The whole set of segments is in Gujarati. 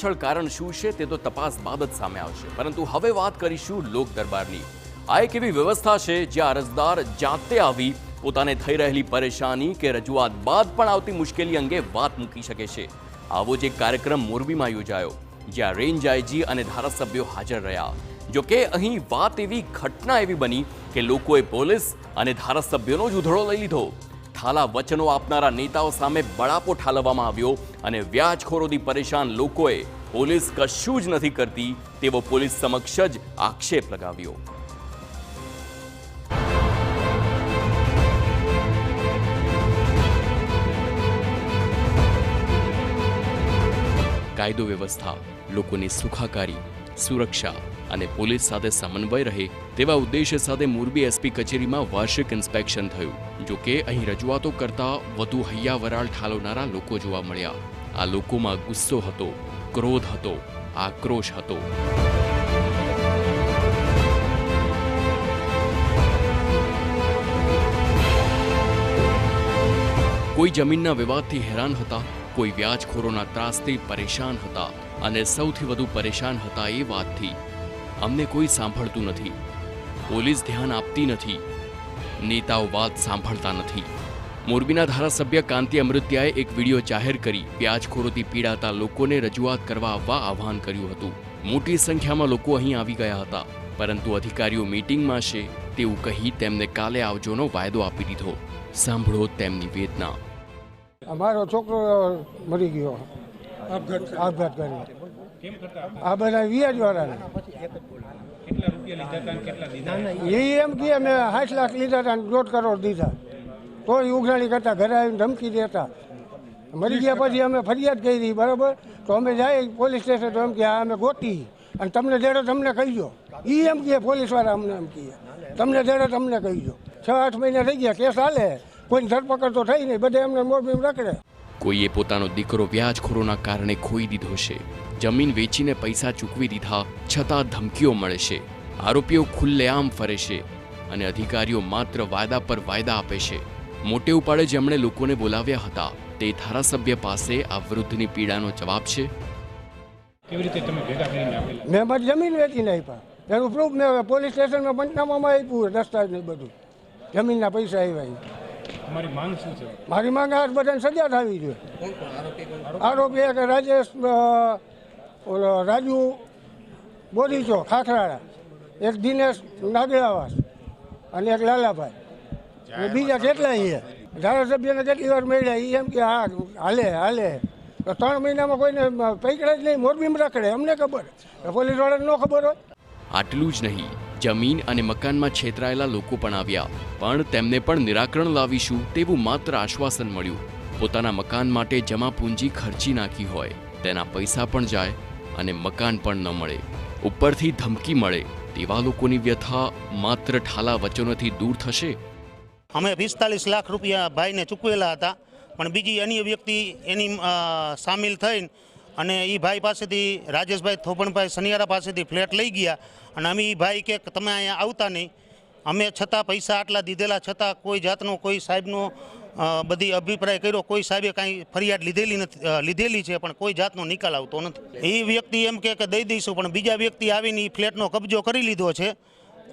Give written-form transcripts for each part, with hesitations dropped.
પાછળ કારણ શું છે તે તો તપાસ બાદ જ સામે આવશે, પરંતુ હવે વાત કરીશું લોક દરબારની। આ એક એવી વ્યવસ્થા છે જ્યાં અરજદાર જાતે આવી પોતાને થઈ રહેલી પરેશાની કે રજૂઆત બાદ પણ આવતી મુશ્કેલી અંગે વાત મૂકી શકે છે। આવો જ એક કાર્યક્રમ મોરબીમાં યોજાયો, જ્યાં રેન્જ આઈજી અને ધારાસભ્યો હાજર રહ્યા। જો કે અહીં વાત એવી ઘટના એવી બની કે લોકોએ પોલીસ અને ધારાસભ્યોનો જ ઉધડો લઈ લીધો। થાલા વચનો આપનારા નેતાઓ સામે બળાપો ઠાલવવામાં આવ્યો અને વ્યાજખોરોથી પરેશાન લોકોએ પોલીસ કશું જ નથી કરતી તેવો પોલીસ સમક્ષ જ આક્ષેપ લગાવ્યો। કાયદો વ્યવસ્થા, લોકોની સુખાકારી, સુરક્ષા અને પોલીસ સાથે સમન્વય રહે તેવા ઉદ્દેશ્ય સાથે મોરબી એસપી કચેરીમાં વાર્ષિક ઇન્સ્પેક્શન થયું। જો કે અહીં રજૂઆતો કરતા વધુ હૈયા વરાળ ઠાલવનારા લોકો જોવા મળ્યા। આ લોકોમાં ગુસ્સો હતો, ક્રોધ હતો, આક્રોશ હતો। કોઈ જમીનના વિવાદથી હેરાન હતા, કોઈ વ્યાજખોરોના ત્રાસથી પરેશાન હતા અને સૌથી વધુ પરેશાન હતા એ વાતથી અમને કોઈ સાંભળતું નથી, પોલીસ ધ્યાન આપતી નથી, નેતાઓ વાત સાંભળતા નથી। મોરબીના ધારાસભ્ય કાંતિ અમૃત્યાએ એક વિડીયો જાહેર કરી વ્યાજખોરોથી પીડાતા લોકોને રજૂઆત કરવા આવવા આહ્વાન કર્યું હતું। મોટી સંખ્યામાં લોકો અહીં આવી ગયા હતા, પરંતુ અધિકારીઓ મીટિંગમાં છે તેવું કહી તેમને કાલે આવજોનો વાયદો આપી દીધો। સાંભળો તેમની વેદના। અમારો છોકરો મરી ગયો આપઘાત કરી। આ બધા વ્યાજવાળાને એ એમ કે અમે 60 લાખ લીધા હતા અને 1.5 કરોડ દીધા, તોય ઉઘરાણી કરતા ઘરે આવીને ધમકી દેતા। મરી ગયા પછી અમે ફરિયાદ કરી, બરાબર, તો અમે જાય પોલીસ સ્ટેશન તો એમ કે અમે ગોતી અને તમને દેડો તમને કહીજો। એ એમ કે પોલીસવાળા અમને એમ કહે તમને દેડો તમને કહીજો। 6-8 મહિના થઈ ગયા, કેસ હાલે, કોઈ ધરપકડ તો થઈ નહીં, બધા એમને મોરબીમાં રખડે। કોઈએ પોતાનો દીકરો વ્યાજખોરોના કારણે ખોઈ દીધો છે, જમીન વેચીને પૈસા ચૂકવી દીધા છતાં ધમકીઓ મળે છે, આરોપીઓ ખુલ્લેઆમ ફરે છે અને અધિકારીઓ માત્ર વાયદા પર વાયદા આપે છે। મોટે ઉપાડે જેમણે લોકોને બોલાવ્યા હતા તે ધારાસભ્ય પાસે આ વૃદ્ધની પીડાનો જવાબ છે। કેવી રીતે તમે ભેગા કરીને આપેલા? મેં મારી જમીન વેચીને આપ્યા, એનું પ્રૂફ મેં પોલીસ સ્ટેશનમાં પંચનામામાં આપ્યું, દસ્તાવેજ નહીં બધું, જમીનના પૈસા આવ્યા। તમારી માંગ શું છે? મારી માંગ આ બધાને સજા થવી જોઈએ। આરોપી એક રાજેશ ઓલો રાજુ બોરીચો ખાખરાળા, એક દિનેશ નાગરાવાસ અને એક લાલાભાઈ, અને બીજા કેટલાય છે। ધારાસભ્યને કેટલી વાર મળ્યા, એ એમ કે હા હાલે હાલે, તો 3 મહિનામાં કોઈને પૈકડે જ નહીં, મોરબીમાં રખડે, અમને ખબર, પોલીસવાળાને ન ખબર હોય। આટલું જ નહીં, જમીન અને મકાનમાં છેતરાયેલા લોકો પણ આવ્યા, પણ તેમને પણ નિરાકરણ લાવીશું તેવું માત્ર આશ્વાસન મળ્યું। પોતાના મકાન માટે જમા પૂંજી ખર્ચી નાખી હોય તેના પૈસા પણ જાય અને મકાન પણ ન મળે, ઉપરથી ધમકી મળે તેવા લોકોની વ્યથા માત્ર ઠાલા વચનોથી દૂર થશે? અમે 45 લાખ રૂપિયા ભાઈને ચૂકવેલા હતા, પણ બીજી અન્ય વ્યક્તિ એની સામેલ થઈને અને એ ભાઈ પાસેથી રાજેશભાઈ થોપણભાઈ સનિયારા પાસેથી ફ્લેટ લઈ ગયા અને અમે એ ભાઈ કે તમે અહીંયા આવતા નહીં, અમે છતાં પૈસા આટલા દીધેલા છતાં કોઈ જાતનો કોઈ સાહેબનો બધી અભિપ્રાય કર્યો, કોઈ સાહેબે કાંઈ ફરિયાદ લીધેલી છે પણ કોઈ જાતનો નિકાલ આવતો નથી। એ વ્યક્તિ એમ કે દઈ દઈશું, પણ બીજા વ્યક્તિ આવીને એ ફ્લેટનો કબજો કરી લીધો છે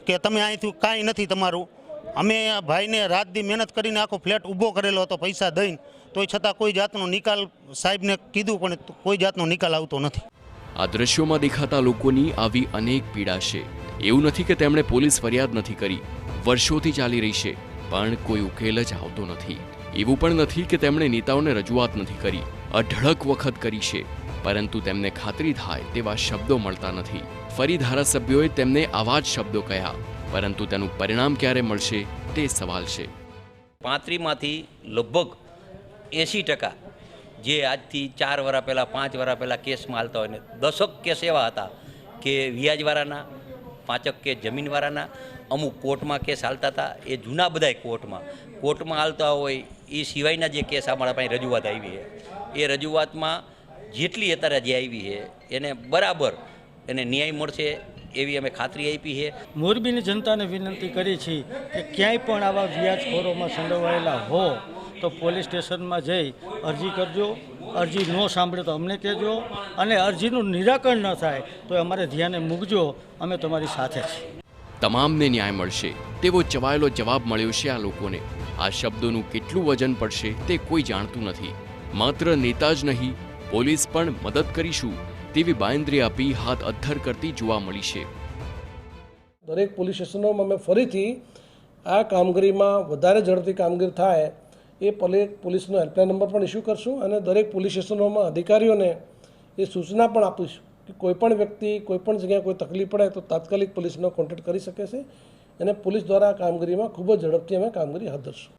કે તમે અહીંથી કાંઈ નથી તમારું। અમે ભાઈને રાત દી મહેનત કરીને આખો ફ્લેટ ઊભો કરેલો હતો પૈસા દઈને, તોય છતાં કોઈ જાતનો નિકાલ સાહેબને કીધું પણ કોઈ જાતનો નિકાલ આવતો નથી। આ દ્રશ્યોમાં દેખાતા લોકોની આવી અનેક પીડા છે। એવું નથી કે તેમણે પોલીસ ફરિયાદ નથી કરી, વર્ષોથી ચાલી રહી છે, પણ કોઈ ઉકેલ જ આવતો નથી। એવું પણ નથી કે તેમણે નેતાઓને રજૂઆત નથી કરી, અઢળક વખત કરી છે, પરંતુ તેમને ખાતરી થાય તેવા શબ્દો મળતા નથી। ફરી ધારાસભ્યોએ તેમને આવા જ શબ્દો કહ્યા, પરંતુ તેનું પરિણામ ક્યારે મળશે તે સવાલ છે। 35માંથી લગભગ 80% જે આજથી 4 વર્ષ પહેલાં 5 વર્ષ પહેલાં કેસમાં હાલતા હોય ને 10 કેસ એવા હતા કે વ્યાજવાળાના, 5 કેસ જમીનવાળાના, અમુક કોર્ટમાં કેસ હાલતા હતા, એ જૂના બધાય કોર્ટમાં હાલતા હોય એ સિવાયના જે કેસ અમારા પાસે રજૂઆત આવી છે, એ રજૂઆતમાં જેટલી અત્યારે જે આવી છે એને બરાબર એને ન્યાય મળશે એવી અમે ખાતરી આપી છે। મોરબીની જનતાને વિનંતી કરી છે કે ક્યાંય પણ આવા વ્યાજખોરોમાં સંડોવાયેલા હો તો પોલીસ સ્ટેશનમાં જઈ અરજી કરજો, અરજી ન સાંભળે તો અમને કહેજો, અને અરજીનું નિરાકરણ ન થાય તો અમારે ધ્યાને મૂકજો, અમે તમારી સાથે છીએ. તમામને ન્યાય મળશે તેવો ચવાયેલો જવાબ મળ્યો છે આ લોકોને. આ શબ્દોનું કેટલું વજન પડશે તે કોઈ જાણતું નથી. માત્ર નેતા જ નહીં, પોલીસ પણ મદદ કરીશું તેવી બાંયધરી આપી હાથ અદ્ધર કરતી જોવા મળી છે. દરેક પોલીસ સ્ટેશનોમાં અમે ફરીથી આ કામગીરીમાં વધારે ઝડપથી કામગીરી થાય એ પોલીસનો હેલ્પલાઇન નંબર પણ ઇસ્યુ કરશું, અને દરેક પોલીસ સ્ટેશનોમાં અધિકારીઓને એ સૂચના પણ આપીશું કે કોઈપણ વ્યક્તિ કોઈપણ જગ્યાએ કોઈ તકલીફ પડે તો તાત્કાલિક પોલીસનો કોન્ટેક્ટ કરી શકે છે, અને પોલીસ દ્વારા કામગીરીમાં ખૂબ જ ઝડપથી અમે કામગીરી હાથ ધરશું.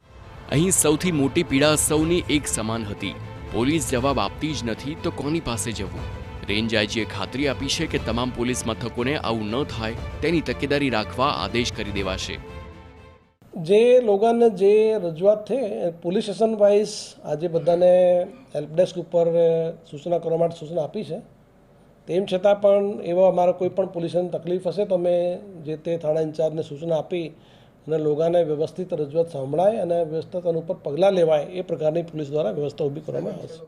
અહીં સૌથી મોટી પીડા સૌની એક સમાન હતી. પોલીસ જવાબ આપતી જ નથી તો કોની પાસે જવું? રેન્જ આઈજીએ ખાતરી આપી છે કે તમામ પોલીસ મથકોને આવું ન થાય તેની તકેદારી રાખવા આદેશ કરી દેવાશે. જે લોકોને જે રજૂઆત છે પોલીસ સ્ટેશન વાઇઝ આજે બધાને હેલ્પ ડેસ્ક ઉપર સૂચના કરવા માટે સૂચના આપી છે. તેમ છતાં પણ એવા અમારા કોઈ પણ પોલીસને તકલીફ હશે તો અમે જે તે થાણા ઇન્ચાર્જને સૂચના આપી અને લોકોને વ્યવસ્થિત રજૂઆત સાંભળાય અને વ્યવસ્થિત ઉપર પગલાં લેવાય એ પ્રકારની પોલીસ દ્વારા વ્યવસ્થા ઊભી કરવામાં આવશે.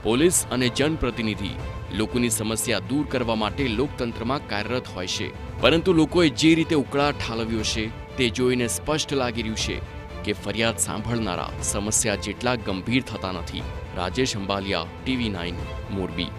પોલીસ અને જનપ્રતિનિધિ લોકોની સમસ્યા દૂર કરવા માટે લોકતંત્રમાં કાર્યરત હોય છે, પરંતુ લોકોએ જે રીતે ઉકળાટ ઠાલવ્યો છે તે જોઈને સ્પષ્ટ લાગી રહ્યું છે કે ફરિયાદ સાંભળનારા સમસ્યા જેટલા ગંભીર થતા નથી. રાજેશ અંબાલિયા, TV9, મોરબી.